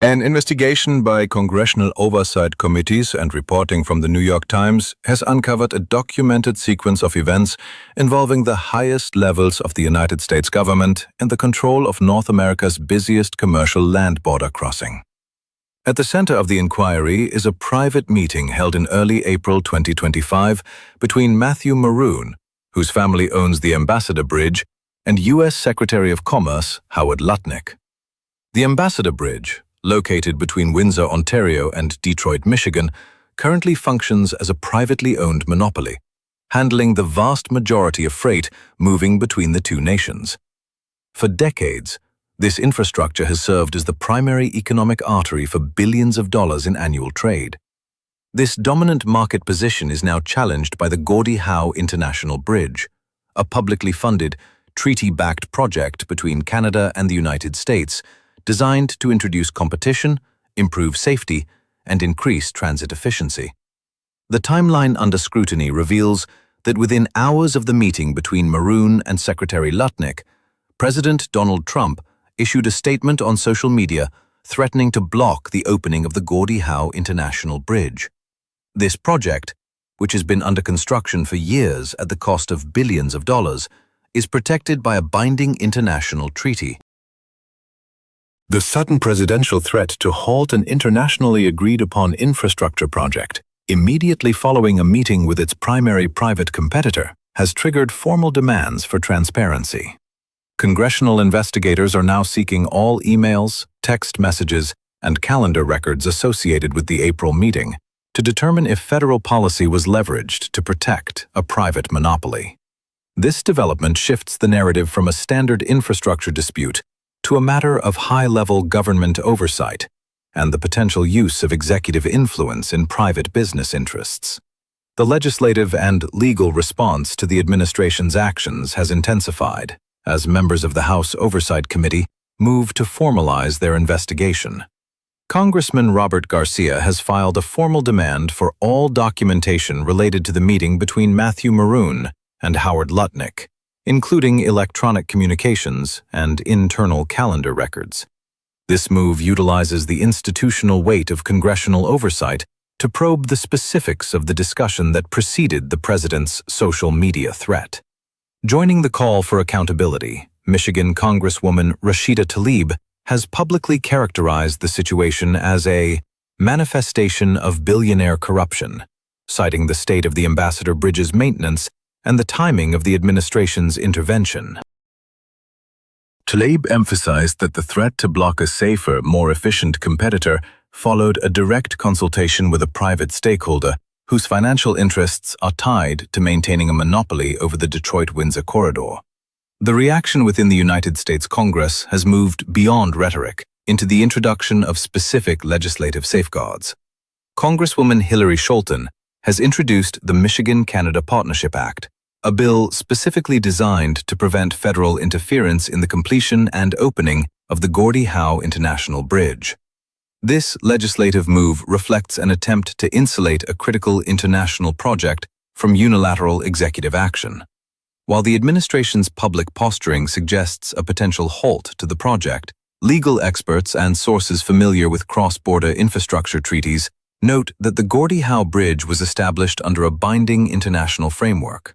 An investigation by congressional oversight committees and reporting from the New York Times has uncovered a documented sequence of events involving the highest levels of the United States government in the control of North America's busiest commercial land border crossing. At the center of the inquiry is a private meeting held in early April 2025 between Matthew Maroon, whose family owns the Ambassador Bridge, and U.S. Secretary of Commerce Howard Lutnick. The Ambassador Bridge, located between Windsor, Ontario and Detroit, Michigan, currently functions as a privately owned monopoly, handling the vast majority of freight moving between the two nations. For decades, this infrastructure has served as the primary economic artery for billions of dollars in annual trade. This dominant market position is now challenged by the Gordie Howe International Bridge, a publicly funded, treaty-backed project between Canada and the United States designed to introduce competition, improve safety, and increase transit efficiency. The timeline under scrutiny reveals that within hours of the meeting between Maroon and Secretary Lutnick, President Donald Trump issued a statement on social media threatening to block the opening of the Gordie Howe International Bridge. This project, which has been under construction for years at the cost of billions of dollars, is protected by a binding international treaty. The sudden presidential threat to halt an internationally agreed-upon infrastructure project, immediately following a meeting with its primary private competitor, has triggered formal demands for transparency. Congressional investigators are now seeking all emails, text messages, and calendar records associated with the April meeting to determine if federal policy was leveraged to protect a private monopoly. This development shifts the narrative from a standard infrastructure dispute to a matter of high-level government oversight and the potential use of executive influence in private business interests. The legislative and legal response to the administration's actions has intensified as members of the House Oversight Committee move to formalize their investigation. Congressman Robert Garcia has filed a formal demand for all documentation related to the meeting between Matthew Maroon and Howard Lutnick, including electronic communications and internal calendar records. This move utilizes the institutional weight of congressional oversight to probe the specifics of the discussion that preceded the president's social media threat. Joining the call for accountability, Michigan Congresswoman Rashida Tlaib has publicly characterized the situation as a manifestation of billionaire corruption, citing the state of the Ambassador Bridge's maintenance and the timing of the administration's intervention. Tlaib emphasized that the threat to block a safer, more efficient competitor followed a direct consultation with a private stakeholder whose financial interests are tied to maintaining a monopoly over the Detroit-Windsor corridor. The reaction within the United States Congress has moved beyond rhetoric into the introduction of specific legislative safeguards. Congresswoman Hillary Scholten has introduced the Michigan-Canada Partnership Act, a bill specifically designed to prevent federal interference in the completion and opening of the Gordie Howe International Bridge. This legislative move reflects an attempt to insulate a critical international project from unilateral executive action. While the administration's public posturing suggests a potential halt to the project, legal experts and sources familiar with cross-border infrastructure treaties note that the Gordie Howe Bridge was established under a binding international framework.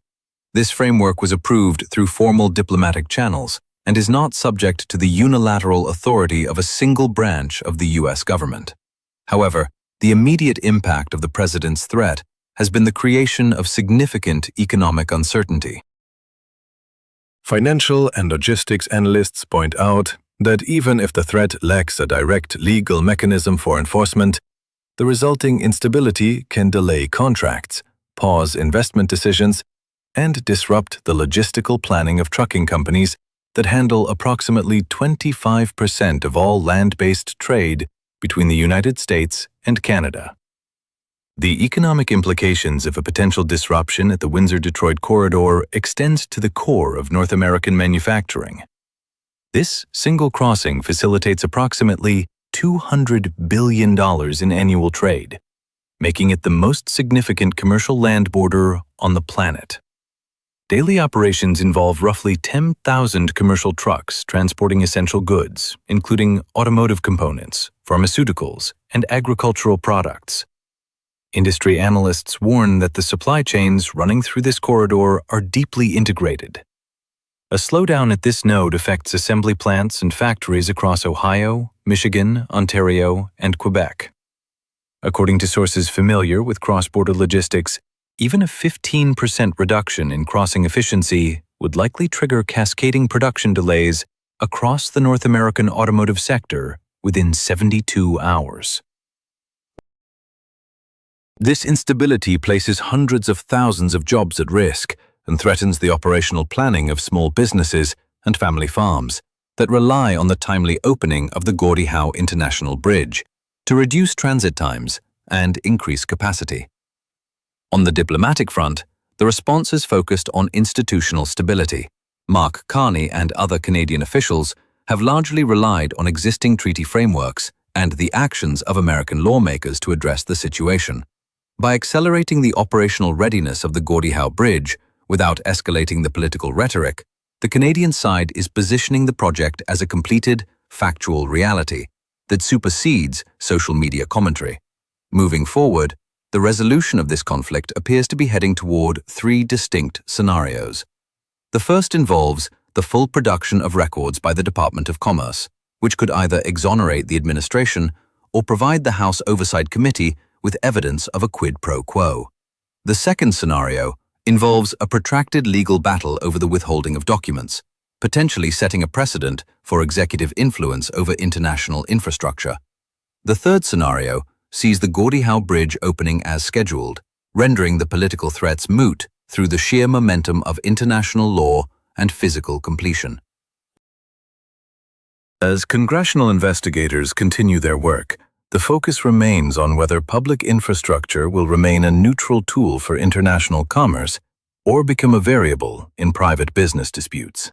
This framework was approved through formal diplomatic channels and is not subject to the unilateral authority of a single branch of the U.S. government. However, the immediate impact of the president's threat has been the creation of significant economic uncertainty. Financial and logistics analysts point out that even if the threat lacks a direct legal mechanism for enforcement, the resulting instability can delay contracts, pause investment decisions, and disrupt the logistical planning of trucking companies that handle approximately 25% of all land-based trade between the United States and Canada. The economic implications of a potential disruption at the Windsor-Detroit corridor extend to the core of North American manufacturing. This single crossing facilitates approximately $200 billion in annual trade, making it the most significant commercial land border on the planet. Daily operations involve roughly 10,000 commercial trucks transporting essential goods, including automotive components, pharmaceuticals, and agricultural products. Industry analysts warn that the supply chains running through this corridor are deeply integrated. A slowdown at this node affects assembly plants and factories across Ohio, Michigan, Ontario, and Quebec. According to sources familiar with cross-border logistics, even a 15% reduction in crossing efficiency would likely trigger cascading production delays across the North American automotive sector within 72 hours. This instability places hundreds of thousands of jobs at risk and threatens the operational planning of small businesses and family farms that rely on the timely opening of the Gordie Howe International Bridge to reduce transit times and increase capacity. On the diplomatic front, the response is focused on institutional stability. Mark Carney and other Canadian officials have largely relied on existing treaty frameworks and the actions of American lawmakers to address the situation. By accelerating the operational readiness of the Gordie Howe Bridge without escalating the political rhetoric, the Canadian side is positioning the project as a completed, factual reality that supersedes social media commentary. Moving forward, the resolution of this conflict appears to be heading toward three distinct scenarios. The first involves the full production of records by the Department of Commerce, which could either exonerate the administration or provide the House Oversight Committee with evidence of a quid pro quo. The second scenario involves a protracted legal battle over the withholding of documents, potentially setting a precedent for executive influence over international infrastructure. The third scenario sees the Gordie Howe Bridge opening as scheduled, rendering the political threats moot through the sheer momentum of international law and physical completion. As congressional investigators continue their work, the focus remains on whether public infrastructure will remain a neutral tool for international commerce or become a variable in private business disputes.